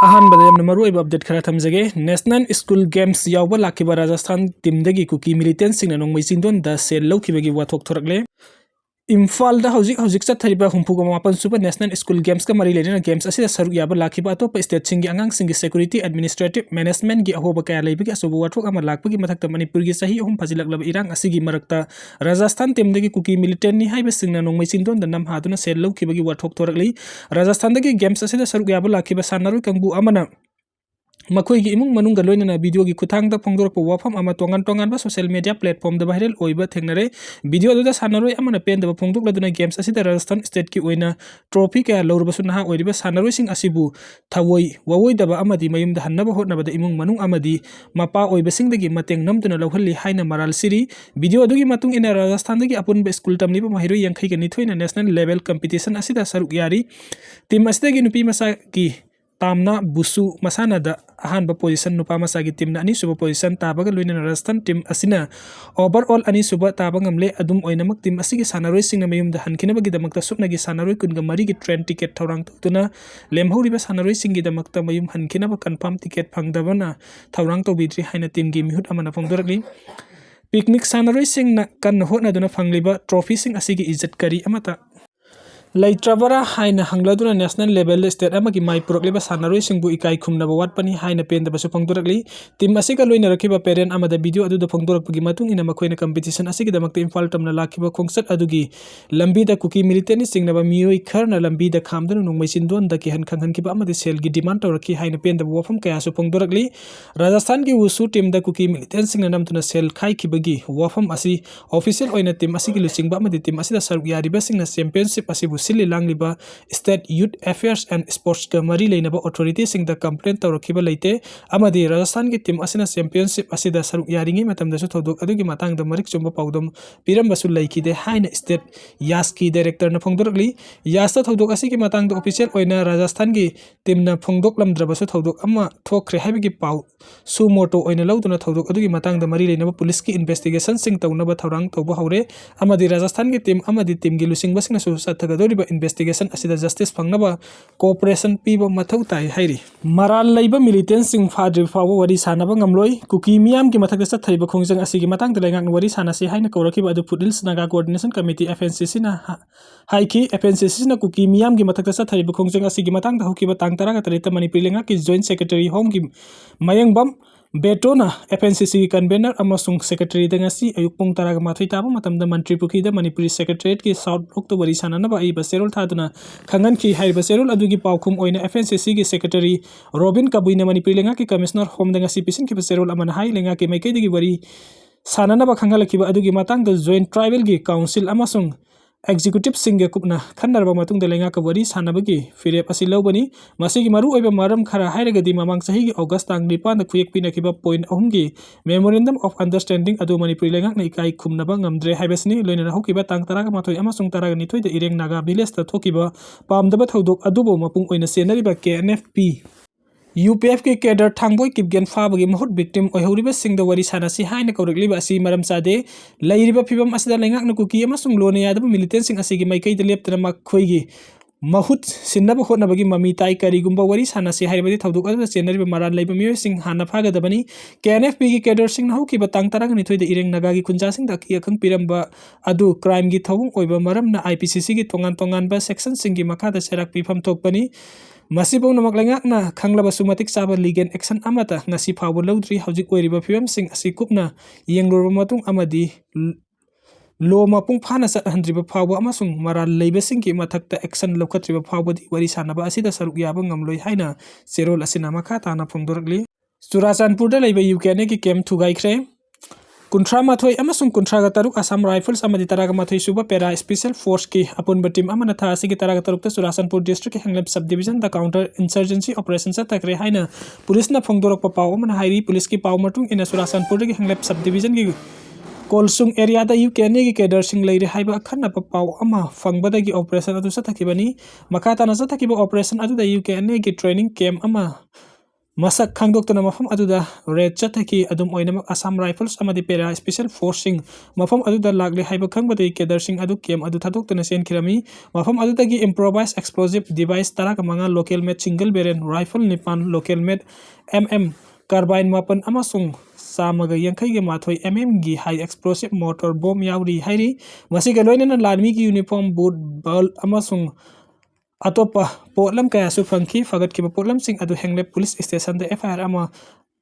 अहानबदा यamna maruoiba update khara thamjage national school games yawba lakiba Rajasthan team dagi Kuki Millitantsingna Neikhaiba da sel lawkhibagi wathok thorakle Imphal da hojik chathariba humpuga mapan super national school games ka mari lena games asida saruk yaba lakiba atop state singi angang singi security administrative management gi ahoba kaya leibigi asubu wathok ama lakpagi mathakta manipur gi sahi ahum phajilaklaba irang asigi marakta Rajasthan team dagi Kuki Millitantsingna Neikhaiba da nam haduna sel lawkhibagi wathok thorakli Rajasthan dagi games asida saruk yaba lakiba sanaru kangbu amana Makoigi imung manungga loinana video gi kuthang da phongdor po wafam ama tongan ba social media platform da viral oiba thengnare video da sanaroi amana pen da phongdok laduna games asida Rajasthan state ki oina trophy ka lorba su naha oiriba sanaroi sing asibu thawoi wawoi da ba amadi mayum da hannaba hotna ba da imung manung amadi mapa oiba sing da gi mateng namtuna lawhalli haina maral siri video adugi matung ina Rajasthan da gi apun ba school tamni ba mahiro yankhai ga nithoina national level competition asida saruk yari team asida gi nupi masa ki Tamna busu masana da ahanba position nupa masagi team na ani suba position tabaga loina Rajasthan team asina overall ani suba tabangamle adum oinamak team asigi sanaroi singna mayum da hankina bagi damakta supna gi sanaroi kunga mari gi train ticket thorang tuna lemhori ba sanaroi singi damakta mayum hankina ba confirm ticket phangdabana thorang to bidri haina team gi mihut amana phangdorakli picnic sanaroi sing na kan hotna duna phangliba trophy sing asigi izzat kari amata Laitrabara haina hangladuna national level state amagi mai purokleba sanaroi singbu ikai khumnaba watpani haina pendaba su phangdorakli team asiga loina rakiba parent amada video adu da phangdorakpagi matung ina makoina competition asigi damakta Imphal tamna lakiba khongsat adugi lambi da Kuki Millitantsingna ba miyoi kharna lambi da khamduna nongmaisindon da ki han khanghankiba amadi sel gi demand tawraki haina pendaba wafam kaya su phangdorakli Rajasthan gi wusu team da Kuki Millitantsingna namtuna sel khaikibagi wafam asi official oina team asigi luchingba amadi team asida saruk yariba singna championship asibu Sili langliba State Youth Affairs and Sports ka mari leinaba authority sing da complaint tawrakiba leite amadi Rajasthan ki team asina championship asida saruk yaringi matamda su thodok adugi matang da marik chumba paudam piramba su laikide haina state yas ki director na phongdorakli yas ta thodok asigi matang da official oina Rajasthan ki team na phongdok lamdraba su thodok amma thokre haibigi pau su moto oina lauduna thodok adugi matang da mari leinaba police ki investigation sing tawnaba thorang tawba haure amadi Rajasthan ki team amadi team gi lusing basina su sathaga investigation asida justice pangnaba cooperation piba mathau tai hairi maral laiba militant sing fadri fawo wari sanaba ngamloi Kuki miyam ki mathakta sathariba khongjang asigi matang da laingak wari sanasi haina kaurakiba adu Foothills Naga coordination committee FNCC na haiki FNCC na Kuki miyam ki mathakta sathariba khongjang asigi matang da hukiba tang tara ka tarita manipuri lenga ki joint secretary home ki mayangbam Betona FNCC ki convener amasung secretary da ngasi ayuk pung taraga mathoi taba matamda mantri pukhi da manipuri secretariat ki south october sanana ba ai baserol thaduna khangan ki hai baserol adugi paukhum oina FNCC ki secretary Robin Kabuina manipuri lenga ki commissioner home da ngasi pisin ki baserol amana hai lenga ki maikai digi wari sanana ba khangala ki ba adugi matang da joint tribal ki council amasung executive singe kupna khandarba matung da lenga ka wari sanabagi firep asi lobani masigi maru oiba maram khara hairaga di mamang sahi gi august tang 9 da khuyek pina kiba point ahum gi memorandum of understanding adu manipuri lenga na ikai khumna ba ngamdre haibasni loina hokiba tang taraga mathoi amasung taraga nithoi da ireng naga village ta thokiba pamdaba thodok adubo mapung oina senari ba KNFP UPF के cadre Thangboi Kipgen फाबगी महूट victim ओहौरिबा सिंगदा वरी सानासी हाइना कौरकलिबा असि मरम चादे लैरिबा फिबम असदा लेंगाकना कुकी अमसुंग लोने यादबा militant Singh असिगी माइकैदा लेप्तना मखोइगी mahut sinnaba hotnabagi mami tai karigumba wari sanasi haibadi thodok adu chenari maran laiba miyo sing hana phaga dabani KNFP gi cadre sing nahu ki batang tarang ni thoide ireng naga gi kunja sing da ki akhang piramba adu crime gi thawung oiba maram na IPCC gi tongan ba section sing gi makha da serak pifam thokpani masibau namak lengak na khanglaba sumatik saba legal action amata ngasi phawo lodri hojik oiriba fibam sing asi kupna yenglorba matung amadi lo mapung phana sat handriba phawo amasung maral leibasing ki mathakta action lokhatriba phawodi wari sanaba asida saruk yaba ngamloi haina serol asina makha tana phongdorakli Churachandpur da leiba UKN ki camp thugaikre Kuntra mathoi amasung kuntra ga taruk Assam Rifles amadi taraga mathoi suba para special force ki apun batim amana tha asigi taraga taruk ta Churachandpur district ki hanglap subdivision da counter insurgency operation sa takre haina police na phongdorak pa paw amana hairi police ki paw matung ina Churachandpur ki hanglap subdivision ki Kolsung area da UKN ki cadre sing leire haiba khanna pa paw ama fangbada ki operation adu sa thakibani makha tana sa thakiba operation adu da UKN ki training camp ama masak khangdoktuna mafam aduda red chathaki adum oinamak Assam Rifles amadi Para Special Forcing mafam aduda lagli haiba khangbadai kedarsing adu kem adu thadoktuna senkirami mafam adudagi improvised explosive device tarak manga local made single barrel rifle nipan local made carbine mapan amasung samaga yankai ge mathoi gi high explosive motor bomb yauri hairi masiga loinana larmi gi uniform boot ball amasung atopa potlam kaya su phangki fagat ki potlam sing adu hengle police station de FIR ama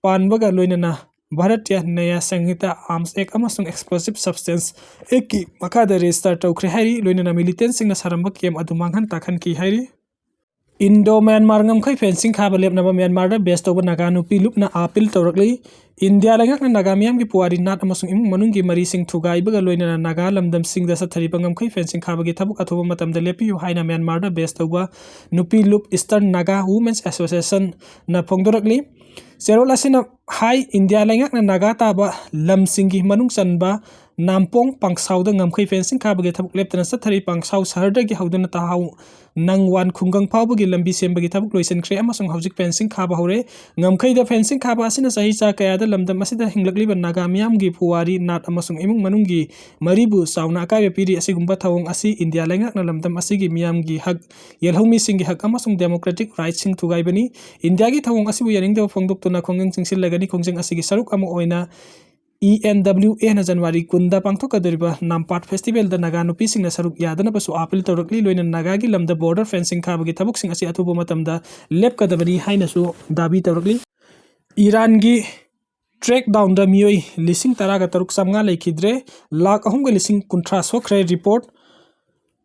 panbaga loinana Bharatiya Naya Sanghita Arms Act amasung explosive substance eki makada register tawkhre hairi loinana Millitantsingna saramba kem adu manghan takhan ki hairi Indo Myanmar ngam khai fencing khaba lepna ba Myanmar da best over naga nupi lupna appeal tawrakli India langak na naga miyam gi puari nat amasung imung manung gi mari sing thugai baga loina na naga lamdam sing da sathari bangam khai fencing khaba gi thabuk athoba matam da lepi yu haina Myanmar da best over nupi lup Eastern Naga Women's Association na phongdorakli Serola sina hai India langak na naga ta ba lam singi manung sanba nampong pangsau da ngam khai fencing khaba gi thabuk leptana sathari pangsau sahar da gi haudana ta hau nangwan khungang phau gi lambi semba gi thabuk loisen khre amasung haujik fencing khaba hore ngam khai da fencing khaba asina sahi cha kaya da lamdam asida hinglakli ban naga miyam gi puwari nat amasung imung manung gi maribu sauna kai piri asigumba thawong asi India lengak na lamdam asigi miyam gi hak yelhomi sing gi hak amasung democratic rights sing thugai bani India gi thawong asibu yaning da phongdok tuna khongjing chingsil lagani khongjing asigi saruk amo oina ENWA na January kunda pangthok kadriba Nampat Festival da naga nupi singna saruk yadana pasu appeal tawrakli loina naga gi lamda border fencing khaba gi thabuk sing asi athubo matamda lep kadabani haina su dabi tawrakli Iran gi track down da miyoi lising taraga taruk samnga lekhidre lakh ahumga lising kunthra sokre report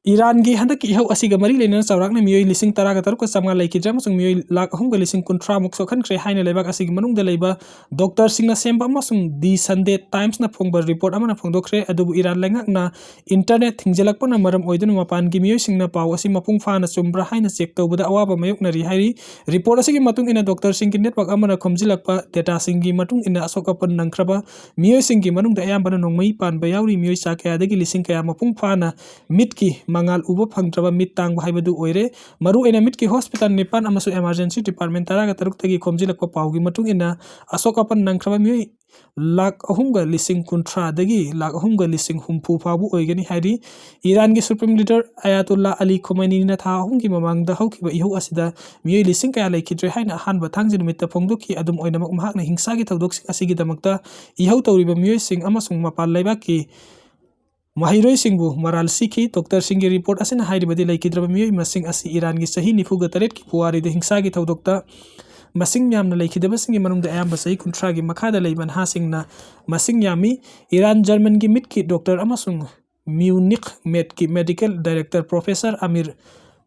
Iran gi handak ihau asiga mari lena chawrakna miyoi lising taraga taruk samnga lekhidre masung miyoi lakh ahumga lising kunthra muk sokhan kre haina lebak asigi manung da leiba doctor singna semba masung di Sunday Times na phongba report amana phongdokre adubu Iran lengak na internet thingjalakpana maram oidun mapan gi miyoi singna paw asi mapung phana chumbra haina check tawbada awaba mayukna ri hairi report asigi matung ina doctor sing gi network amana khomjilakpa data sing gi matung ina asokapan nangkraba miyoi sing gi manung da ayambana nongmai panba yauri miyoi sakaya dagi lising kaya mapung phana mitki mangal uba phangtraba mit tangba haibadu oire maru ina mitki hospital nipan amasu emergency department taraga taruk tagi khomjilakpa pawgi matung ina asokapan nangkraba miyoi lakh ahumga lising kunthra dagi lakh ahumga lising humpu phabu oigani hairi Iran gi supreme leader Ayatollah Ali Khomeini na tha ahumgi mamangda haukiba ihu asida miyoi lising kaya lekhidre haina hanba thangjin mitta phongdoki adum oinamak mahakna hingsa gi thodok asigi damakta ihau tawriba miyoi sing amasung mapal laibaki Mahiroi singbu maral sikhi Dr. Singh report asina hairibadi laikidraba miyoi masing asi Iran gi sahi nifuga taret ki puari de hingsa gi thodokta masing yamna laikidaba singi manungda ayamba sahi kunthra gi makhada leiban ha singna masing yami Iran German gi mitki Dr. amasung Munich med ki medical director Professor Amir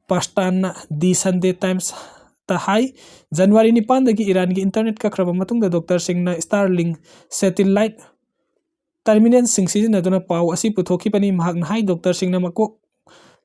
Pastan di Sunday Times ta hai January ni pandagi Iran gi internet ka khraba matungda Dr. Singh na Starlink satellite terminal sing sizinaduna paw asi puthokipani mahakna hai Dr. Singh na mako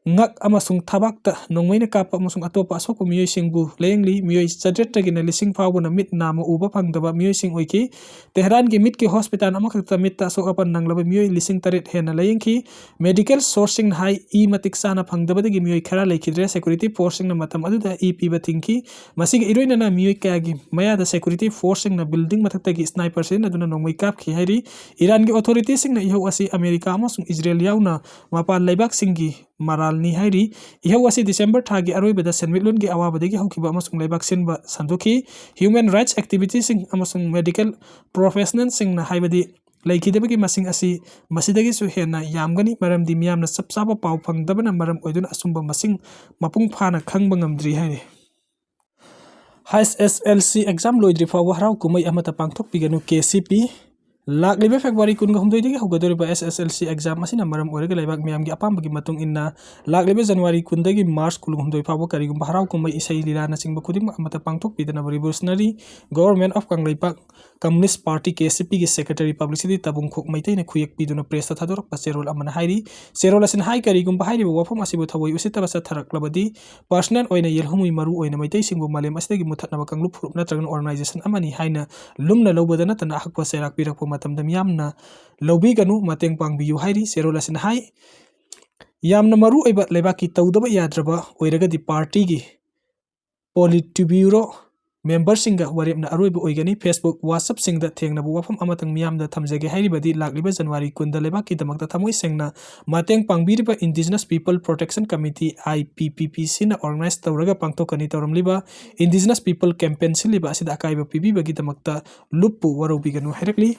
ngak amasung thabakta nongmaina kapa amasung atopa asokpa miyoi singbu lengli miyoi chadrettagina lising phawbuna mit nama uba phangdaba miyoi sing oiki Tehran gi mit ki hospital amakhakta mitta asokapan nanglaba miyoi lising taret hena layengki medical sourcing hai e matik sana phangdabadagi miyoi khara lekhidre security forcing na matam aduda e piba thingki masiga iroina na miyoi kayagi mayada security forcing na building mathaktagi sniper sin aduna nongmai kapki hairi Iran gi authority sing na ihau asi America amasung Israel yauna mapal laibak singi maral ni hairi ihau asi December thagi aroibada senmitlun gi awabadagi haukiba amasung laibak sinba sandoki human rights activities sing amasung medical professional sing na haibadi laikidabagi masing asi masidagi su hena yamgani maramdi miyamna sapsaba paw phangdabana maram oiduna asumba masing mapung phana khangba ngamdri hairi HSLC exam loidri fawa harau kumai amata pangthok piganu KCP Laklibe February kunga humdoi digi hugadoriba SSLC exam asina maram orega laibak miyamgi apambagi matung inna laklibe January kundagi March kulung humdoi phawa karigumba harau kumai isai lilana singba khudimma amata pangthok pidana revolutionary government of Kanglaipak Communist Party KCP gi secretary publicity tabung khok maitaina khuyak piduna press ta thadorak paserol amana hairi serol asin hai karigumba hairiba wafam asibu thawoi usita basa tharaklabadi personal oina yelhumui maru oina maitai singbu malem asdagi muthatnaba kanglu phurupna natragan organization amani haina lumna lobadana tana hakpa serak pirakpo matamda miyamna lobiganu mateng pangbiyu hairi serol asin hai yamna maru oiba lebaki tawdaba yadraba oiragadi party gi politburo membersinga warepna aroiba oigani Facebook WhatsApp singda thengnabu wafam amatang miyamda thamjage hairibadi lagliba January kunda lebaki damakta thamoi sengna mateng pangbiriba Indigenous People Protection Committee IPPC na organize tawraga pangtokani tawramliba Indigenous People Campaign siliba asida akaiba pibibagi damakta lupu warobiganu hairakli